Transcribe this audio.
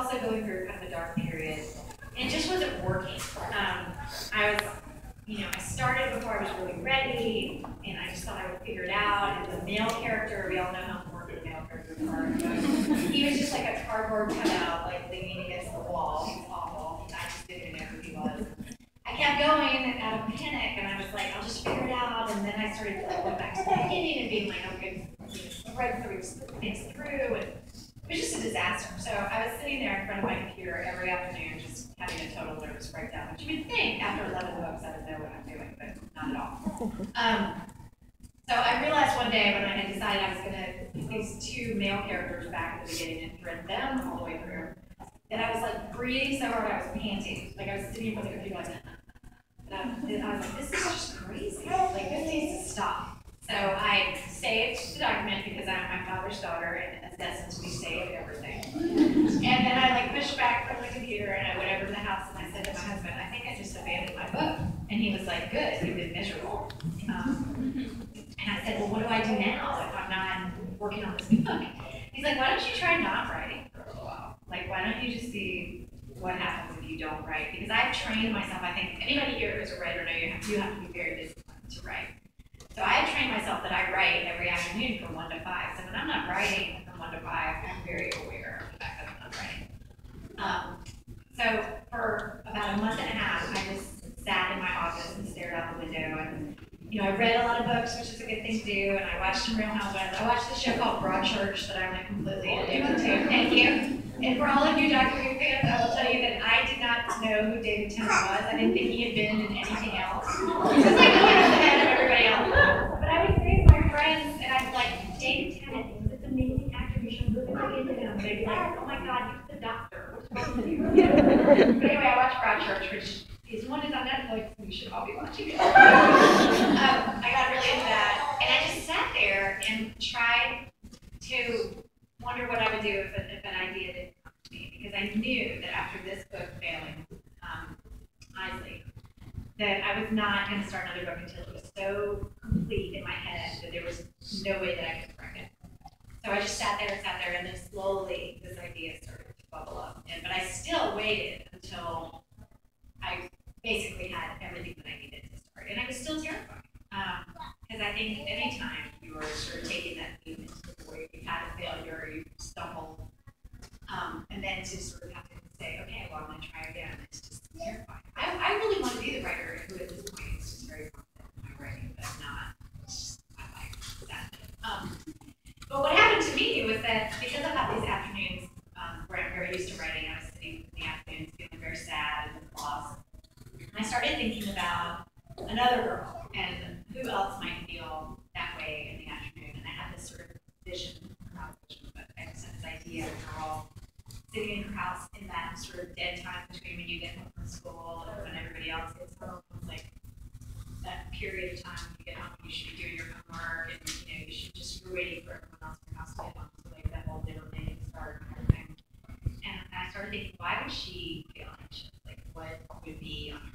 also going through kind of a dark period, and it just wasn't working. I was, I started before I was really ready, and I just thought I would figure it out. And the male character, we all know how important male characters are. He was just like a cardboard cutout, like leaning against the wall. He was awful. I just didn't know who he was. I kept going out of panic, and I was like, I'll just figure it out. And then I started going back to the beginning and being like, okay, thread through things through, and it was just a disaster. So I was sitting there in front of my computer every afternoon, just having a total nervous breakdown, which you would think after 11 books I would know what I'm doing, but not at all. So I realized one day when I had decided I was going to put these two male characters back at the beginning and thread them all the way through, that I was like breathing so hard I was panting. Like I was sitting in front of the computer like, and I was like, this is just crazy. Like this needs to stop. So I saved the document because I'm my father's daughter, and as Dessen, we save everything. And then I like pushed back from the computer, and I went over to the house, and I said to my husband, I think I just abandoned my book. And he was like, good, you've been miserable. And I said, well, what do I do now if I'm not working on this book? He's like, why don't you try not writing for a little while? Like, why don't you just see what happens if you don't write? Because I've trained myself. I think anybody here who's a writer knows you have to be very disciplined to write. So I have trained myself that I write every afternoon from 1 to 5. So when I'm not writing from 1 to 5, I'm very aware of the fact that I'm not writing. So for about a month and a half, I just sat in my office and stared out the window. And I read a lot of books, which is a good thing to do. And I watched some Real Housewives. I watched this show called Broadchurch that I'm completely addicted to. Thank you. And for all of you Dr. Who fans, I will tell you that I did not know who David Tennant was. I didn't think he had been in anything else. Just like going over the head of everybody else. But I would say to my friends, and I'd be like, David Tennant, he's this amazing actor, you should really look into him. And they'd be like, oh my God, he's the doctor. But anyway, I watched Broadchurch, which is one is on Netflix, and you should all be watching it. I got really into that. And I just sat there and tried to wonder what I would do if an idea didn't come to me, because I knew that after this book failing, honestly, that I was not going to start another book until it was so complete in my head that there was no way that I could correct it. So I just sat there, and then slowly this idea started to bubble up. But I still waited until I basically had everything that I needed to start, and I was still terrified. Because I think anytime you are sort of taking that leap into the void, you've had a failure, you've stumbled, and then to sort of have to say, okay, well, I'm going to try again, it's just terrifying. I really want to be the writer who at this point is just very confident in my writing, but not, I like that. But what happened to me was that because I had these afternoons where I'm very used to writing, I was sitting in the afternoons feeling very sad and lost. And I started thinking about another girl and who else might feel that way in the afternoon. And I had this sort of vision, not vision, but I just had this idea of a girl sitting in her house in that sort of dead time between when you get home from school and when everybody else gets home. It's like that period of time when you get home, you should be doing your homework, and you should just be waiting for everyone else in your house to get home, so like that whole dinner thing to start and everything. And I started thinking, why would she feel anxious? Like, what would be on